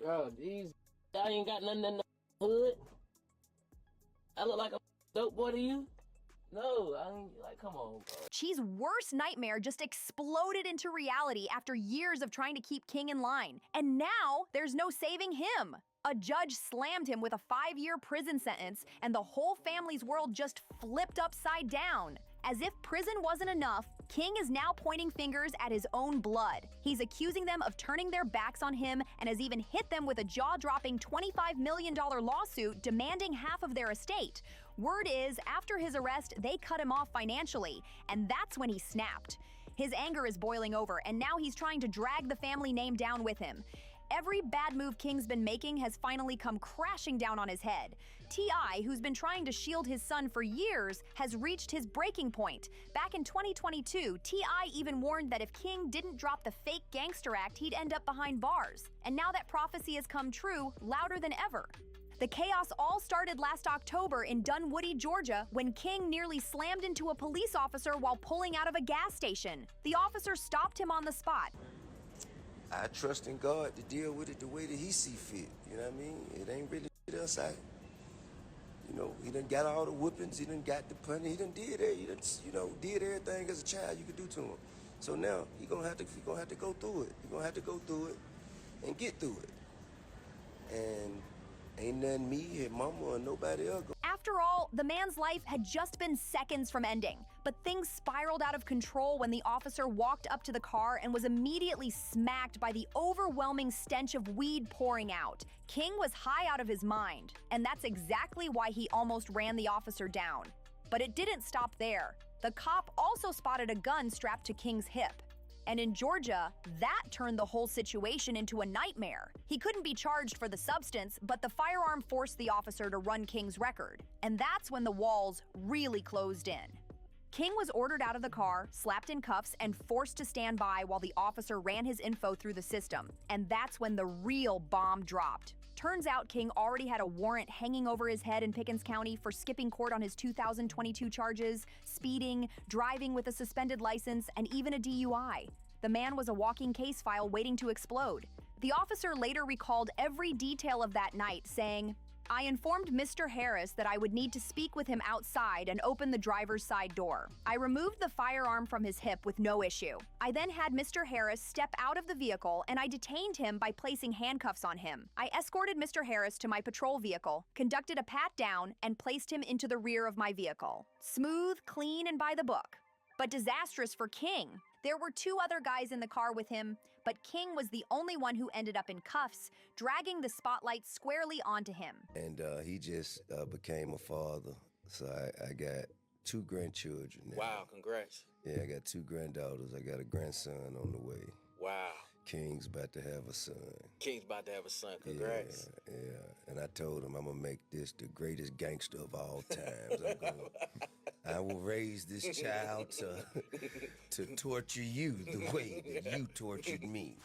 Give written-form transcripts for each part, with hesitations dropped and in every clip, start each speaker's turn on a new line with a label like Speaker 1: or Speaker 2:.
Speaker 1: Bro, y'all ain't got nothing in the hood. I look like a dope boy to you? No, I ain't, like, come on, bro.
Speaker 2: Chi's worst nightmare just exploded into reality after years of trying to keep King in line. And now, there's no saving him. A judge slammed him with a 5-year prison sentence, and the whole family's world just flipped upside down. As if prison wasn't enough, King is now pointing fingers at his own blood. He's accusing them of turning their backs on him and has even hit them with a jaw-dropping $25 million lawsuit demanding half of their estate. Word is, after his arrest, they cut him off financially, and that's when he snapped. His anger is boiling over, and now he's trying to drag the family name down with him. Every bad move King's been making has finally come crashing down on his head. T.I., who's been trying to shield his son for years, has reached his breaking point. Back in 2022, T.I. even warned that if King didn't drop the fake gangster act, he'd end up behind bars. And now that prophecy has come true, louder than ever. The chaos all started last October in Dunwoody, Georgia, when King nearly slammed into a police officer while pulling out of a gas station. The officer stopped him on the spot.
Speaker 3: I trust in God to deal with it the way that he see fit. You know what I mean? It ain't really shit else. You know, he done got all the whoopings, he done got the punishment, he done did it, he done, did everything as a child you could do to him. So now he gonna have to go through it. He gonna have to go through it and get through it. And ain't nothing me, his mama, or nobody else.
Speaker 2: After all, the man's life had just been seconds from ending, but things spiraled out of control when the officer walked up to the car and was immediately smacked by the overwhelming stench of weed pouring out. King was high out of his mind, and that's exactly why he almost ran the officer down. But it didn't stop there. The cop also spotted a gun strapped to King's hip. And in Georgia, that turned the whole situation into a nightmare. He couldn't be charged for the substance, but the firearm forced the officer to run King's record. And that's when the walls really closed in. King was ordered out of the car, slapped in cuffs, and forced to stand by while the officer ran his info through the system. And that's when the real bomb dropped. Turns out King already had a warrant hanging over his head in Pickens County for skipping court on his 2022 charges, speeding, driving with a suspended license, and even a DUI. The man was a walking case file waiting to explode. The officer later recalled every detail of that night, saying, "I informed Mr. Harris that I would need to speak with him outside and open the driver's side door. I removed the firearm from his hip with no issue. I then had Mr. Harris step out of the vehicle and I detained him by placing handcuffs on him. I escorted Mr. Harris to my patrol vehicle, conducted a pat-down, and placed him into the rear of my vehicle. Smooth, clean, and by the book. But disastrous for King. There were 2 other guys in the car with him, but King was the only one who ended up in cuffs, dragging the spotlight squarely onto him."
Speaker 3: And he just became a father. So I got 2 grandchildren now.
Speaker 4: Wow, congrats.
Speaker 3: Yeah, I got 2 granddaughters. I got a grandson on the way.
Speaker 4: Wow.
Speaker 3: King's about to have a son.
Speaker 4: King's about to have a son. Congrats.
Speaker 3: Yeah. And I told him I'm gonna make this the greatest gangster of all times. I will raise this child to torture you the way that you tortured me.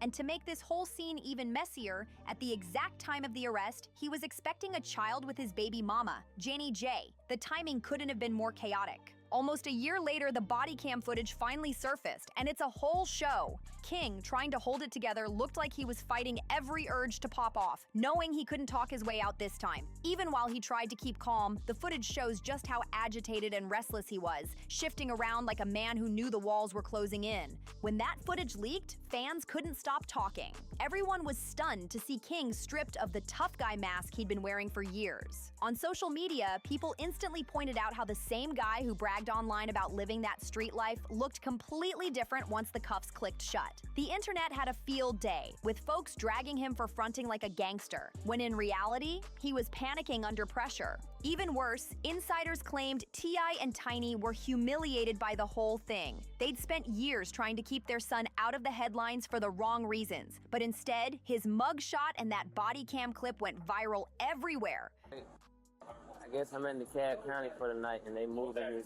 Speaker 2: And to make this whole scene even messier, at the exact time of the arrest, he was expecting a child with his baby mama, Jenny J. The timing couldn't have been more chaotic. Almost a year later, the body cam footage finally surfaced, and it's a whole show. King, trying to hold it together, looked like he was fighting every urge to pop off, knowing he couldn't talk his way out this time. Even while he tried to keep calm, the footage shows just how agitated and restless he was, shifting around like a man who knew the walls were closing in. When that footage leaked, fans couldn't stop talking. Everyone was stunned to see King stripped of the tough guy mask he'd been wearing for years. On social media, people instantly pointed out how the same guy who bragged online about living that street life looked completely different once the cuffs clicked shut. The internet had a field day, with folks dragging him for fronting like a gangster, when in reality, he was panicking under pressure. Even worse, insiders claimed T.I. and Tiny were humiliated by the whole thing. They'd spent years trying to keep their son out of the headlines for the wrong reasons, but instead, his mugshot and that body cam clip went viral everywhere.
Speaker 1: I guess I'm in DeKalb County for the night, and they moving me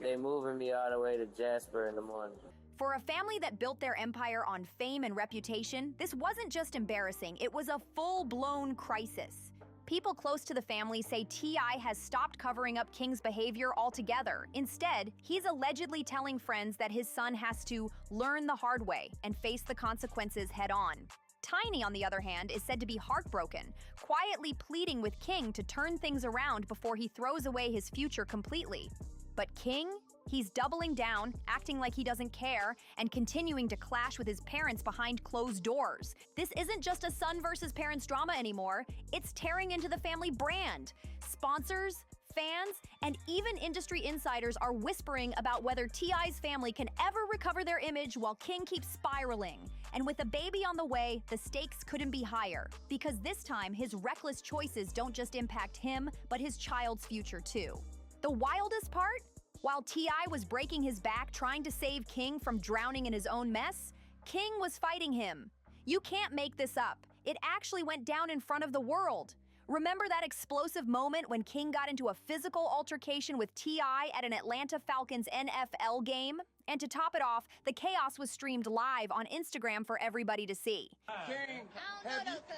Speaker 1: they moving me all the way to Jasper in the morning.
Speaker 2: For a family that built their empire on fame and reputation, this wasn't just embarrassing, it was a full-blown crisis. People close to the family say T.I. has stopped covering up King's behavior altogether. Instead, he's allegedly telling friends that his son has to learn the hard way and face the consequences head-on. Tiny, on the other hand, is said to be heartbroken, quietly pleading with King to turn things around before he throws away his future completely. But King? He's doubling down, acting like he doesn't care, and continuing to clash with his parents behind closed doors. This isn't just a son versus parents drama anymore, it's tearing into the family brand. Sponsors, fans, and even industry insiders are whispering about whether T.I.'s family can ever recover their image while King keeps spiraling. And with a baby on the way, the stakes couldn't be higher, because this time his reckless choices don't just impact him, but his child's future too. The wildest part? While T.I. was breaking his back trying to save King from drowning in his own mess, King was fighting him. You can't make this up. It actually went down in front of the world. Remember that explosive moment when King got into a physical altercation with T.I. at an Atlanta Falcons NFL game? And to top it off, the chaos was streamed live on Instagram for everybody to see.
Speaker 5: King,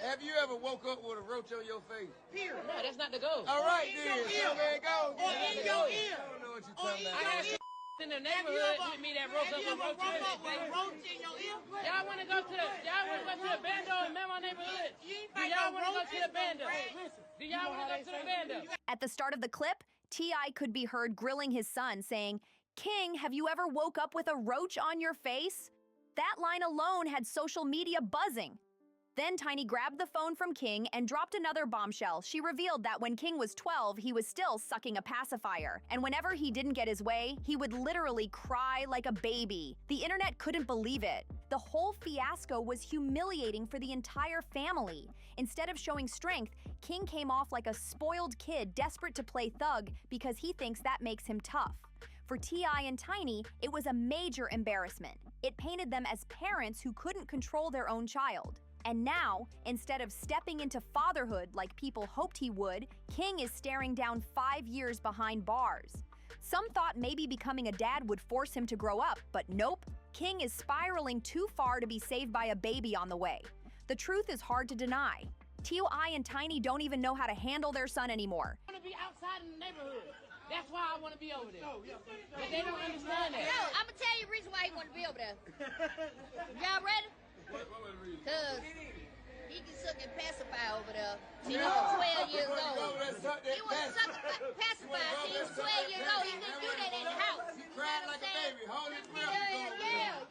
Speaker 5: have you ever woke up with a roach on your face?
Speaker 1: No, that's not the goal.
Speaker 5: All right, then. So there it goes.
Speaker 6: Or in your ear.
Speaker 5: I don't know what you're talking about.
Speaker 1: I got some in the neighborhood with me that broke up with
Speaker 6: a roach in your ear?
Speaker 1: Y'all want to go to the bando in my neighborhood? Do y'all want to go to the bando? Do y'all want to go to the bando?
Speaker 2: At the start of the clip, T.I. could be heard grilling his son, saying, "King, have you ever woke up with a roach on your face?" That line alone had social media buzzing. Then Tiny grabbed the phone from King and dropped another bombshell. She revealed that when King was 12, he was still sucking a pacifier. And whenever he didn't get his way, he would literally cry like a baby. The internet couldn't believe it. The whole fiasco was humiliating for the entire family. Instead of showing strength, King came off like a spoiled kid desperate to play thug because he thinks that makes him tough. For T.I. and Tiny, it was a major embarrassment. It painted them as parents who couldn't control their own child. And now, instead of stepping into fatherhood like people hoped he would, King is staring down 5 years behind bars. Some thought maybe becoming a dad would force him to grow up, but nope. King is spiraling too far to be saved by a baby on the way. The truth is hard to deny. T.I. and Tiny don't even know how to handle their son anymore.
Speaker 1: I want to be outside in the neighborhood. That's why I want to be over there. But they don't understand that.
Speaker 7: No, I'm going to tell you the reason why you want to be over there. Y'all ready? Because he can suck and pacify over there. He was 12 years old. He was sucking pacifier. He was 12 years old. He couldn't do that in the house.
Speaker 5: He cried like a baby. Hold his breath.
Speaker 7: Yeah.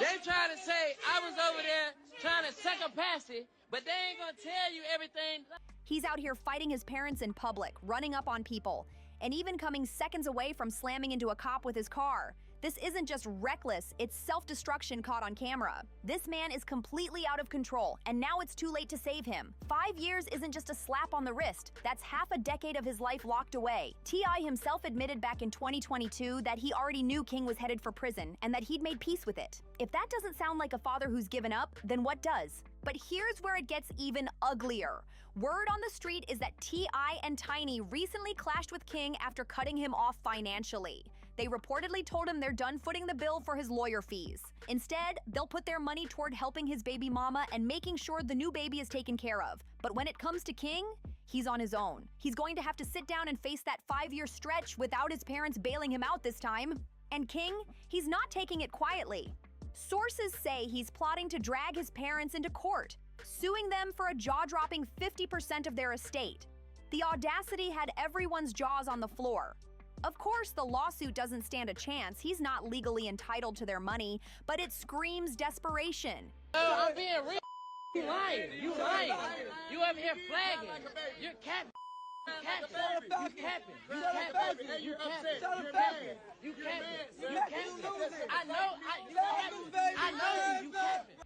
Speaker 1: They try to say I was over there trying to suck a passy, but they ain't going to tell you everything.
Speaker 2: He's out here fighting his parents in public, running up on people, and even coming seconds away from slamming into a cop with his car. This isn't just reckless, it's self-destruction caught on camera. This man is completely out of control, and now it's too late to save him. 5 years isn't just a slap on the wrist, that's half a decade of his life locked away. T.I. himself admitted back in 2022 that he already knew King was headed for prison, and that he'd made peace with it. If that doesn't sound like a father who's given up, then what does? But here's where it gets even uglier. Word on the street is that T.I. and Tiny recently clashed with King after cutting him off financially. They reportedly told him they're done footing the bill for his lawyer fees. Instead, they'll put their money toward helping his baby mama and making sure the new baby is taken care of. But when it comes to King, he's on his own. He's going to have to sit down and face that 5-year stretch without his parents bailing him out this time. And King, he's not taking it quietly. Sources say he's plotting to drag his parents into court, suing them for a jaw-dropping 50% of their estate. The audacity had everyone's jaws on the floor. Of course, the lawsuit doesn't stand a chance. He's not legally entitled to their money, but it screams desperation.
Speaker 1: Oh, I'm being real. You lying. You lying. You up here flagging. You're capping. You capping. I know you capping.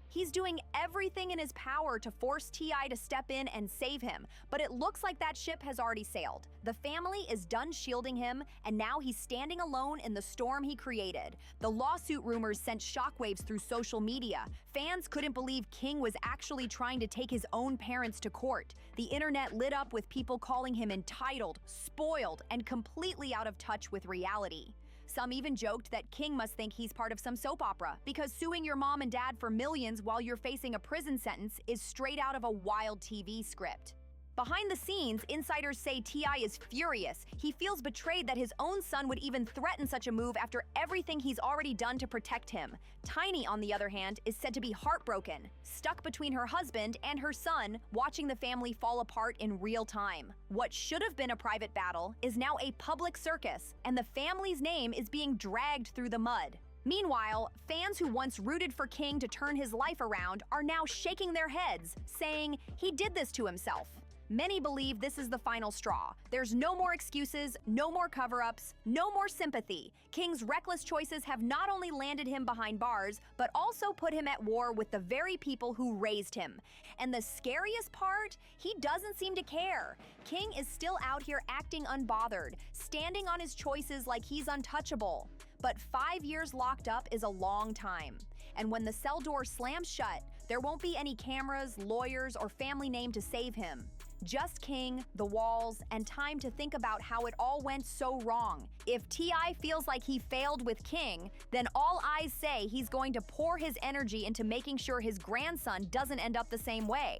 Speaker 2: He's doing everything in his power to force T.I. to step in and save him, but it looks like that ship has already sailed. The family is done shielding him, and now he's standing alone in the storm he created. The lawsuit rumors sent shockwaves through social media. Fans couldn't believe King was actually trying to take his own parents to court. The internet lit up with people calling him entitled, spoiled, and completely out of touch with reality. Some even joked that King must think he's part of some soap opera, because suing your mom and dad for millions while you're facing a prison sentence is straight out of a wild TV script. Behind the scenes, insiders say T.I. is furious. He feels betrayed that his own son would even threaten such a move after everything he's already done to protect him. Tiny, on the other hand, is said to be heartbroken, stuck between her husband and her son, watching the family fall apart in real time. What should have been a private battle is now a public circus, and the family's name is being dragged through the mud. Meanwhile, fans who once rooted for King to turn his life around are now shaking their heads, saying he did this to himself. Many believe this is the final straw. There's no more excuses, no more cover-ups, no more sympathy. King's reckless choices have not only landed him behind bars, but also put him at war with the very people who raised him. And the scariest part, he doesn't seem to care. King is still out here acting unbothered, standing on his choices like he's untouchable. But 5 years locked up is a long time. And when the cell door slams shut, there won't be any cameras, lawyers, or family name to save him. Just King, the walls, and time to think about how it all went so wrong. If T.I. feels like he failed with King, then all eyes say he's going to pour his energy into making sure his grandson doesn't end up the same way.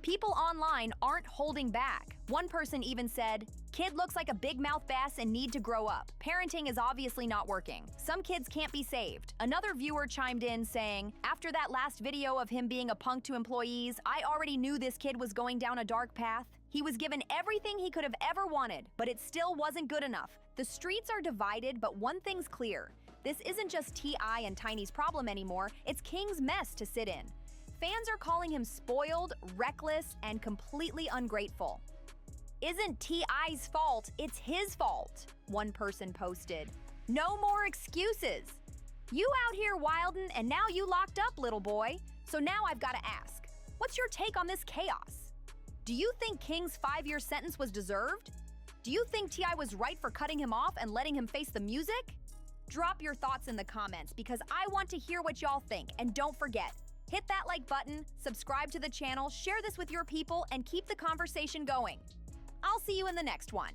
Speaker 2: People online aren't holding back. One person even said, "Kid looks like a big mouth bass and need to grow up. Parenting is obviously not working. Some kids can't be saved." Another viewer chimed in saying, "After that last video of him being a punk to employees, I already knew this kid was going down a dark path. He was given everything he could have ever wanted, but it still wasn't good enough." The streets are divided, but one thing's clear. This isn't just T.I. and Tiny's problem anymore, it's King's mess to sit in. Fans are calling him spoiled, reckless, and completely ungrateful. "Isn't T.I.'s fault, it's his fault," one person posted. "No more excuses. You out here wildin' and now you locked up, little boy. So now I've gotta ask, what's your take on this chaos? Do you think King's 5-year sentence was deserved? Do you think T.I. was right for cutting him off and letting him face the music? Drop your thoughts in the comments because I want to hear what y'all think, and don't forget, hit that like button, subscribe to the channel, share this with your people, and keep the conversation going. I'll see you in the next one.